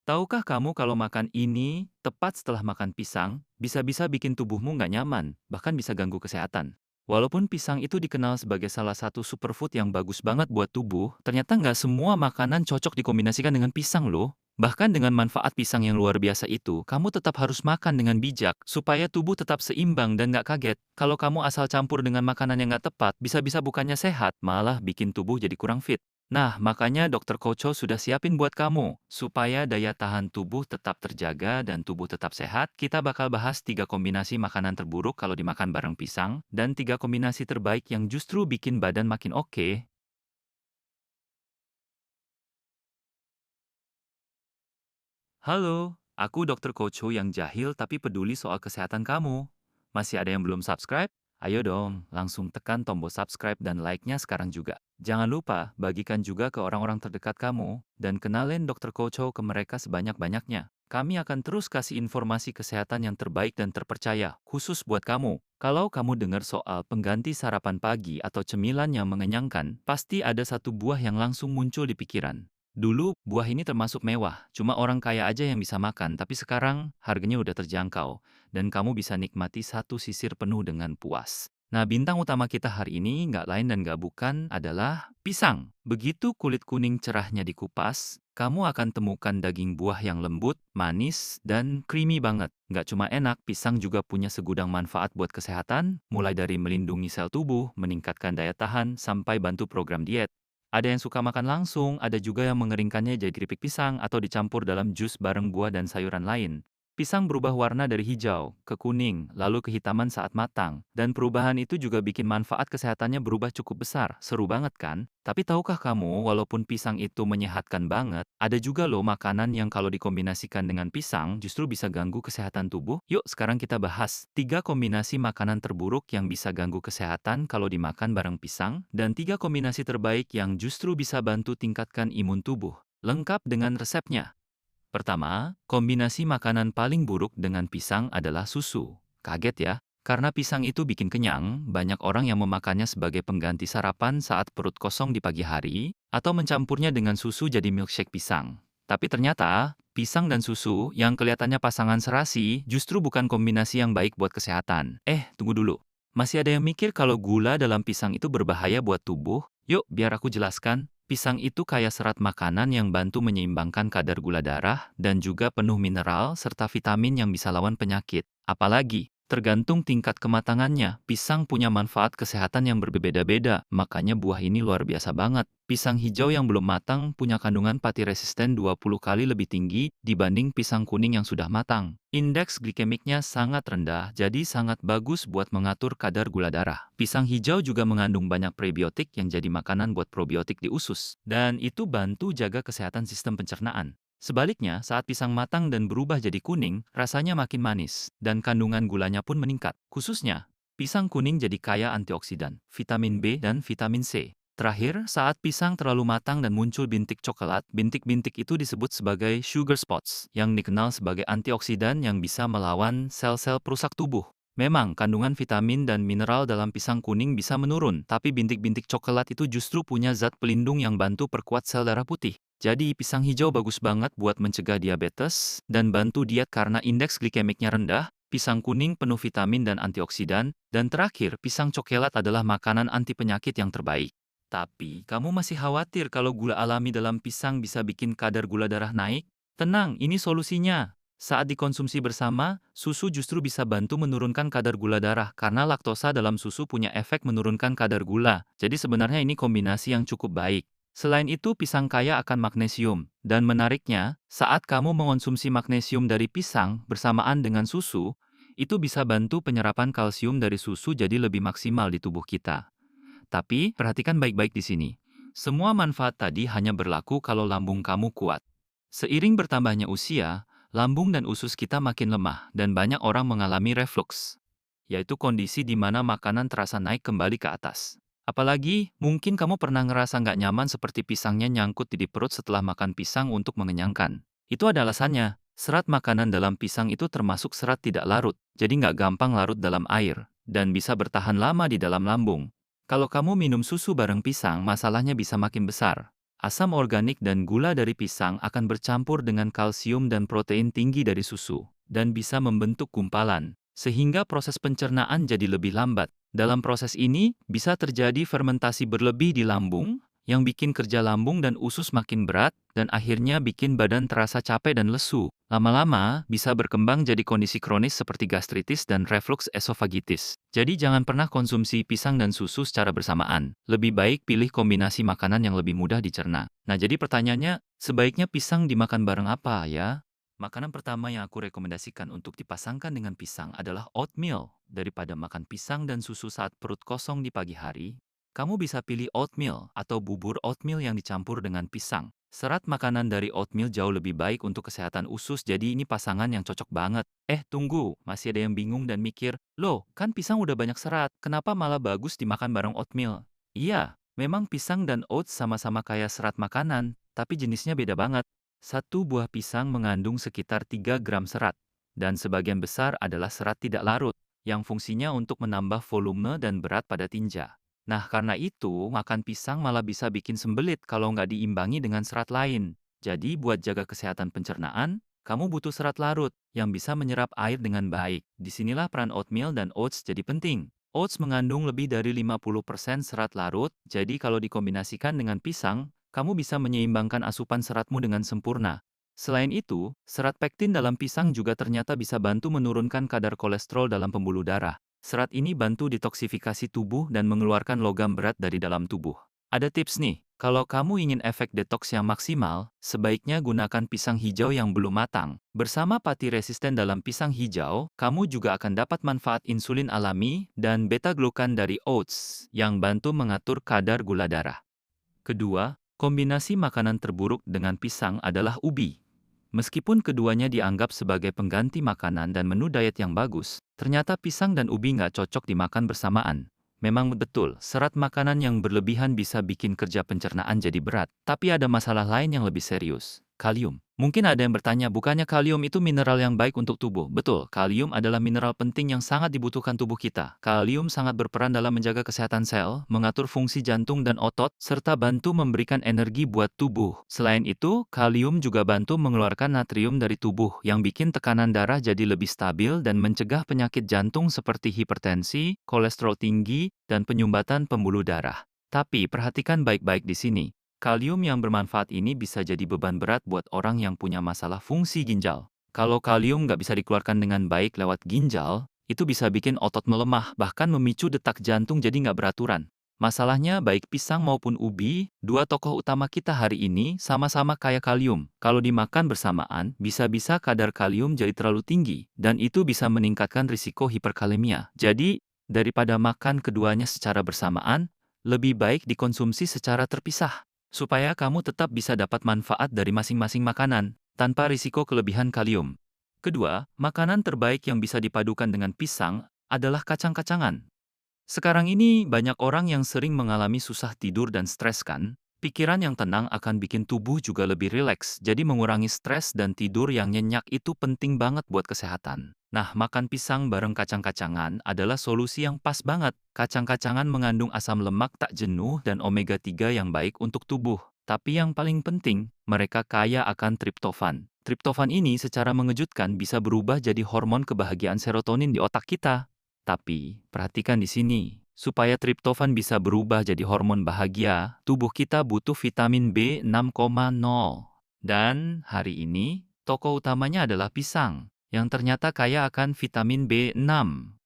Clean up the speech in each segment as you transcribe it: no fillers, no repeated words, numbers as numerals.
Tahukah kamu kalau makan ini tepat setelah makan pisang, bisa-bisa bikin tubuhmu nggak nyaman, bahkan bisa ganggu kesehatan. Walaupun pisang itu dikenal sebagai salah satu superfood yang bagus banget buat tubuh, ternyata nggak semua makanan cocok dikombinasikan dengan pisang loh. Bahkan dengan manfaat pisang yang luar biasa itu, kamu tetap harus makan dengan bijak, supaya tubuh tetap seimbang dan nggak kaget. Kalau kamu asal campur dengan makanan yang nggak tepat, bisa-bisa bukannya sehat, malah bikin tubuh jadi kurang fit. Nah, makanya dokter Koco sudah siapin buat kamu. Supaya daya tahan tubuh tetap terjaga dan tubuh tetap sehat, kita bakal bahas 3 kombinasi makanan terburuk kalau dimakan bareng pisang, dan 3 kombinasi terbaik yang justru bikin badan makin oke. Halo, aku dokter Koco yang jahil tapi peduli soal kesehatan kamu. Masih ada yang belum subscribe? Ayo dong, langsung tekan tombol subscribe dan like-nya sekarang juga. Jangan lupa, bagikan juga ke orang-orang terdekat kamu, dan kenalin dokter Koco ke mereka sebanyak-banyaknya. Kami akan terus kasih informasi kesehatan yang terbaik dan terpercaya, khusus buat kamu. Kalau kamu dengar soal pengganti sarapan pagi atau cemilan yang mengenyangkan, pasti ada satu buah yang langsung muncul di pikiran. Dulu, buah ini termasuk mewah, cuma orang kaya aja yang bisa makan, tapi sekarang harganya udah terjangkau, dan kamu bisa nikmati satu sisir penuh dengan puas. Nah, bintang utama kita hari ini nggak lain dan nggak bukan adalah pisang. Begitu kulit kuning cerahnya dikupas, kamu akan temukan daging buah yang lembut, manis, dan creamy banget. Nggak cuma enak, pisang juga punya segudang manfaat buat kesehatan, mulai dari melindungi sel tubuh, meningkatkan daya tahan, sampai bantu program diet. Ada yang suka makan langsung, ada juga yang mengeringkannya jadi keripik pisang atau dicampur dalam jus bareng buah dan sayuran lain. Pisang berubah warna dari hijau ke kuning, lalu kehitaman saat matang. Dan perubahan itu juga bikin manfaat kesehatannya berubah cukup besar. Seru banget kan? Tapi tahukah kamu, walaupun pisang itu menyehatkan banget, ada juga loh makanan yang kalau dikombinasikan dengan pisang justru bisa ganggu kesehatan tubuh? Yuk sekarang kita bahas 3 kombinasi makanan terburuk yang bisa ganggu kesehatan kalau dimakan bareng pisang, dan 3 kombinasi terbaik yang justru bisa bantu tingkatkan imun tubuh. Lengkap dengan resepnya. Pertama, kombinasi makanan paling buruk dengan pisang adalah susu. Kaget ya? Karena pisang itu bikin kenyang, banyak orang yang memakannya sebagai pengganti sarapan saat perut kosong di pagi hari, atau mencampurnya dengan susu jadi milkshake pisang. Tapi ternyata, pisang dan susu yang kelihatannya pasangan serasi justru bukan kombinasi yang baik buat kesehatan. Tunggu dulu. Masih ada yang mikir kalau gula dalam pisang itu berbahaya buat tubuh? Yuk, biar aku jelaskan. Pisang itu kaya serat makanan yang bantu menyeimbangkan kadar gula darah dan juga penuh mineral serta vitamin yang bisa lawan penyakit. Apalagi, tergantung tingkat kematangannya, pisang punya manfaat kesehatan yang berbeda-beda, makanya buah ini luar biasa banget. Pisang hijau yang belum matang punya kandungan pati resisten 20 kali lebih tinggi dibanding pisang kuning yang sudah matang. Indeks glikemiknya sangat rendah, jadi sangat bagus buat mengatur kadar gula darah. Pisang hijau juga mengandung banyak prebiotik yang jadi makanan buat probiotik di usus. Dan itu bantu jaga kesehatan sistem pencernaan. Sebaliknya, saat pisang matang dan berubah jadi kuning, rasanya makin manis, dan kandungan gulanya pun meningkat. Khususnya, pisang kuning jadi kaya antioksidan, vitamin B, dan vitamin C. Terakhir, saat pisang terlalu matang dan muncul bintik coklat, bintik-bintik itu disebut sebagai sugar spots, yang dikenal sebagai antioksidan yang bisa melawan sel-sel perusak tubuh. Memang, kandungan vitamin dan mineral dalam pisang kuning bisa menurun, tapi bintik-bintik coklat itu justru punya zat pelindung yang bantu perkuat sel darah putih. Jadi, pisang hijau bagus banget buat mencegah diabetes dan bantu diet karena indeks glikemiknya rendah. Pisang kuning penuh vitamin dan antioksidan, dan terakhir, pisang coklat adalah makanan anti penyakit yang terbaik. Tapi, kamu masih khawatir kalau gula alami dalam pisang bisa bikin kadar gula darah naik? Tenang, ini solusinya. Saat dikonsumsi bersama, susu justru bisa bantu menurunkan kadar gula darah karena laktosa dalam susu punya efek menurunkan kadar gula. Jadi sebenarnya ini kombinasi yang cukup baik. Selain itu, pisang kaya akan magnesium. Dan menariknya, saat kamu mengonsumsi magnesium dari pisang bersamaan dengan susu, itu bisa bantu penyerapan kalsium dari susu jadi lebih maksimal di tubuh kita. Tapi, perhatikan baik-baik di sini. Semua manfaat tadi hanya berlaku kalau lambung kamu kuat. Seiring bertambahnya usia, lambung dan usus kita makin lemah dan banyak orang mengalami reflux, yaitu kondisi di mana makanan terasa naik kembali ke atas. Apalagi, mungkin kamu pernah ngerasa nggak nyaman seperti pisangnya nyangkut di perut setelah makan pisang untuk mengenyangkan. Itu ada alasannya. Serat makanan dalam pisang itu termasuk serat tidak larut, jadi nggak gampang larut dalam air, dan bisa bertahan lama di dalam lambung. Kalau kamu minum susu bareng pisang, masalahnya bisa makin besar. Asam organik dan gula dari pisang akan bercampur dengan kalsium dan protein tinggi dari susu, dan bisa membentuk gumpalan, sehingga proses pencernaan jadi lebih lambat. Dalam proses ini, bisa terjadi fermentasi berlebih di lambung, yang bikin kerja lambung dan usus makin berat, dan akhirnya bikin badan terasa capek dan lesu. Lama-lama, bisa berkembang jadi kondisi kronis seperti gastritis dan reflux esofagitis. Jadi jangan pernah konsumsi pisang dan susu secara bersamaan. Lebih baik pilih kombinasi makanan yang lebih mudah dicerna. Nah, jadi pertanyaannya, sebaiknya pisang dimakan bareng apa ya? Makanan pertama yang aku rekomendasikan untuk dipasangkan dengan pisang adalah oatmeal. Daripada makan pisang dan susu saat perut kosong di pagi hari, kamu bisa pilih oatmeal atau bubur oatmeal yang dicampur dengan pisang. Serat makanan dari oatmeal jauh lebih baik untuk kesehatan usus, jadi ini pasangan yang cocok banget. Tunggu, masih ada yang bingung dan mikir, loh, kan pisang udah banyak serat, kenapa malah bagus dimakan bareng oatmeal? Iya, memang pisang dan oats sama-sama kaya serat makanan, tapi jenisnya beda banget. Satu buah pisang mengandung sekitar 3 gram serat, dan sebagian besar adalah serat tidak larut, yang fungsinya untuk menambah volume dan berat pada tinja. Nah, karena itu, makan pisang malah bisa bikin sembelit kalau nggak diimbangi dengan serat lain. Jadi, buat jaga kesehatan pencernaan, kamu butuh serat larut yang bisa menyerap air dengan baik. Disinilah peran oatmeal dan oats jadi penting. Oats mengandung lebih dari 50% serat larut, jadi kalau dikombinasikan dengan pisang, kamu bisa menyeimbangkan asupan seratmu dengan sempurna. Selain itu, serat pektin dalam pisang juga ternyata bisa bantu menurunkan kadar kolesterol dalam pembuluh darah. Serat ini bantu detoksifikasi tubuh dan mengeluarkan logam berat dari dalam tubuh. Ada tips nih, kalau kamu ingin efek detoks yang maksimal, sebaiknya gunakan pisang hijau yang belum matang. Bersama pati resisten dalam pisang hijau, kamu juga akan dapat manfaat insulin alami dan beta-glukan dari oats yang bantu mengatur kadar gula darah. Kedua, kombinasi makanan terburuk dengan pisang adalah ubi. Meskipun keduanya dianggap sebagai pengganti makanan dan menu diet yang bagus, ternyata pisang dan ubi nggak cocok dimakan bersamaan. Memang betul, serat makanan yang berlebihan bisa bikin kerja pencernaan jadi berat. Tapi ada masalah lain yang lebih serius, kalium. Mungkin ada yang bertanya, bukannya kalium itu mineral yang baik untuk tubuh? Betul, kalium adalah mineral penting yang sangat dibutuhkan tubuh kita. Kalium sangat berperan dalam menjaga kesehatan sel, mengatur fungsi jantung dan otot, serta bantu memberikan energi buat tubuh. Selain itu, kalium juga bantu mengeluarkan natrium dari tubuh yang bikin tekanan darah jadi lebih stabil dan mencegah penyakit jantung seperti hipertensi, kolesterol tinggi, dan penyumbatan pembuluh darah. Tapi perhatikan baik-baik di sini. Kalium yang bermanfaat ini bisa jadi beban berat buat orang yang punya masalah fungsi ginjal. Kalau kalium nggak bisa dikeluarkan dengan baik lewat ginjal, itu bisa bikin otot melemah, bahkan memicu detak jantung jadi nggak beraturan. Masalahnya baik pisang maupun ubi, dua tokoh utama kita hari ini sama-sama kaya kalium. Kalau dimakan bersamaan, bisa-bisa kadar kalium jadi terlalu tinggi, dan itu bisa meningkatkan risiko hiperkalemia. Jadi, daripada makan keduanya secara bersamaan, lebih baik dikonsumsi secara terpisah supaya kamu tetap bisa dapat manfaat dari masing-masing makanan, tanpa risiko kelebihan kalium. Kedua, makanan terbaik yang bisa dipadukan dengan pisang adalah kacang-kacangan. Sekarang ini banyak orang yang sering mengalami susah tidur dan stres kan? Pikiran yang tenang akan bikin tubuh juga lebih rileks, jadi mengurangi stres dan tidur yang nyenyak itu penting banget buat kesehatan. Nah, makan pisang bareng kacang-kacangan adalah solusi yang pas banget. Kacang-kacangan mengandung asam lemak tak jenuh dan omega 3 yang baik untuk tubuh. Tapi yang paling penting, mereka kaya akan triptofan. Triptofan ini secara mengejutkan bisa berubah jadi hormon kebahagiaan serotonin di otak kita. Tapi, perhatikan di sini. Supaya triptofan bisa berubah jadi hormon bahagia, tubuh kita butuh vitamin B6,0. Dan hari ini, tokoh utamanya adalah pisang, yang ternyata kaya akan vitamin B6.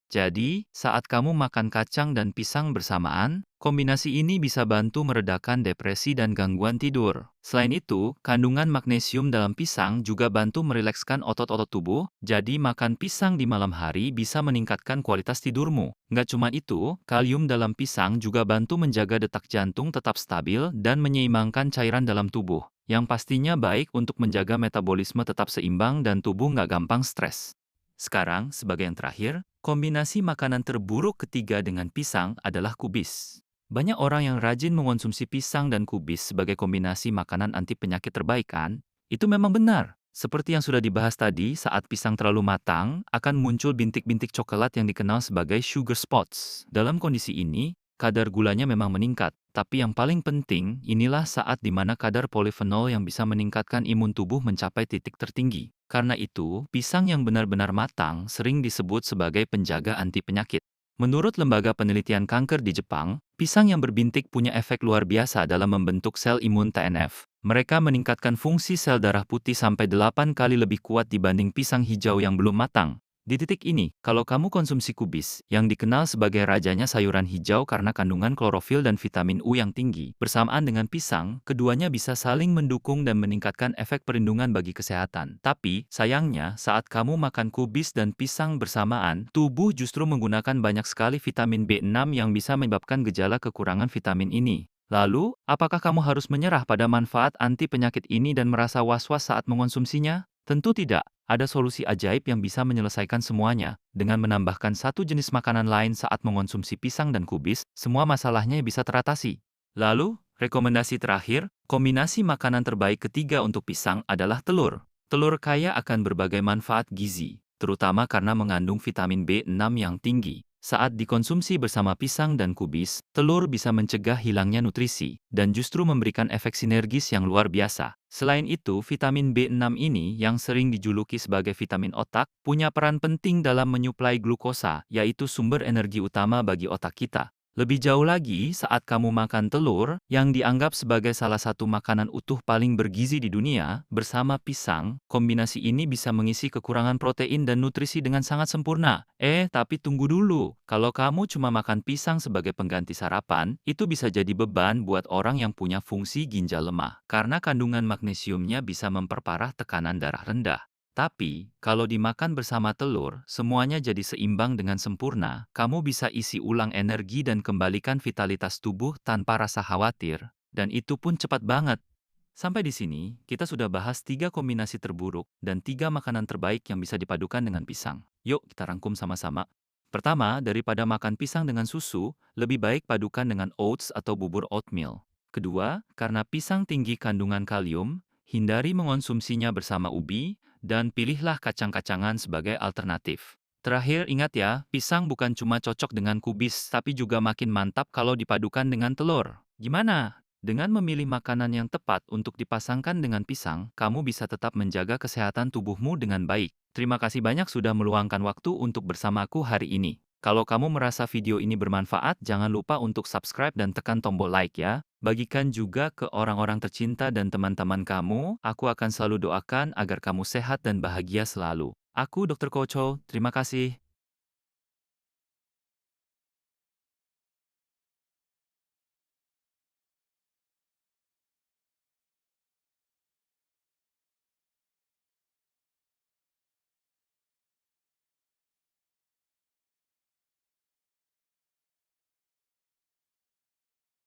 Jadi, saat kamu makan kacang dan pisang bersamaan, kombinasi ini bisa bantu meredakan depresi dan gangguan tidur. Selain itu, kandungan magnesium dalam pisang juga bantu merilekskan otot-otot tubuh, jadi makan pisang di malam hari bisa meningkatkan kualitas tidurmu. Nggak cuma itu, kalium dalam pisang juga bantu menjaga detak jantung tetap stabil dan menyeimbangkan cairan dalam tubuh, yang pastinya baik untuk menjaga metabolisme tetap seimbang dan tubuh nggak gampang stres. Sekarang, sebagai yang terakhir, kombinasi makanan terburuk ketiga dengan pisang adalah kubis. Banyak orang yang rajin mengonsumsi pisang dan kubis sebagai kombinasi makanan anti penyakit terbaik kan? Itu memang benar. Seperti yang sudah dibahas tadi, saat pisang terlalu matang, akan muncul bintik-bintik coklat yang dikenal sebagai sugar spots. Dalam kondisi ini, kadar gulanya memang meningkat. Tapi yang paling penting, inilah saat di mana kadar polifenol yang bisa meningkatkan imun tubuh mencapai titik tertinggi. Karena itu, pisang yang benar-benar matang sering disebut sebagai penjaga anti penyakit. Menurut Lembaga Penelitian Kanker di Jepang, pisang yang berbintik punya efek luar biasa dalam membentuk sel imun TNF. Mereka meningkatkan fungsi sel darah putih sampai 8 kali lebih kuat dibanding pisang hijau yang belum matang. Di titik ini, kalau kamu konsumsi kubis, yang dikenal sebagai rajanya sayuran hijau karena kandungan klorofil dan vitamin U yang tinggi, bersamaan dengan pisang, keduanya bisa saling mendukung dan meningkatkan efek perlindungan bagi kesehatan. Tapi, sayangnya, saat kamu makan kubis dan pisang bersamaan, tubuh justru menggunakan banyak sekali vitamin B6 yang bisa menyebabkan gejala kekurangan vitamin ini. Lalu, apakah kamu harus menyerah pada manfaat anti penyakit ini dan merasa was-was saat mengonsumsinya? Tentu tidak. Ada solusi ajaib yang bisa menyelesaikan semuanya. Dengan menambahkan satu jenis makanan lain saat mengonsumsi pisang dan kubis, semua masalahnya bisa teratasi. Lalu, rekomendasi terakhir, kombinasi makanan terbaik ketiga untuk pisang adalah telur. Telur kaya akan berbagai manfaat gizi, terutama karena mengandung vitamin B6 yang tinggi. Saat dikonsumsi bersama pisang dan kubis, telur bisa mencegah hilangnya nutrisi dan justru memberikan efek sinergis yang luar biasa. Selain itu, vitamin B6 ini yang sering dijuluki sebagai vitamin otak, punya peran penting dalam menyuplai glukosa, yaitu sumber energi utama bagi otak kita. Lebih jauh lagi, saat kamu makan telur, yang dianggap sebagai salah satu makanan utuh paling bergizi di dunia, bersama pisang, kombinasi ini bisa mengisi kekurangan protein dan nutrisi dengan sangat sempurna. Tapi tunggu dulu. Kalau kamu cuma makan pisang sebagai pengganti sarapan, itu bisa jadi beban buat orang yang punya fungsi ginjal lemah, karena kandungan magnesiumnya bisa memperparah tekanan darah rendah. Tapi, kalau dimakan bersama telur, semuanya jadi seimbang dengan sempurna. Kamu bisa isi ulang energi dan kembalikan vitalitas tubuh tanpa rasa khawatir. Dan itu pun cepat banget. Sampai di sini, kita sudah bahas 3 kombinasi terburuk dan 3 makanan terbaik yang bisa dipadukan dengan pisang. Yuk, kita rangkum sama-sama. Pertama, daripada makan pisang dengan susu, lebih baik padukan dengan oats atau bubur oatmeal. Kedua, karena pisang tinggi kandungan kalium, hindari mengonsumsinya bersama ubi, dan pilihlah kacang-kacangan sebagai alternatif. Terakhir, ingat ya, pisang bukan cuma cocok dengan kubis, tapi juga makin mantap kalau dipadukan dengan telur. Gimana? Dengan memilih makanan yang tepat untuk dipasangkan dengan pisang, kamu bisa tetap menjaga kesehatan tubuhmu dengan baik. Terima kasih banyak sudah meluangkan waktu untuk bersamaku hari ini. Kalau kamu merasa video ini bermanfaat, jangan lupa untuk subscribe dan tekan tombol like ya. Bagikan juga ke orang-orang tercinta dan teman-teman kamu. Aku akan selalu doakan agar kamu sehat dan bahagia selalu. Aku Dr. Koco, terima kasih.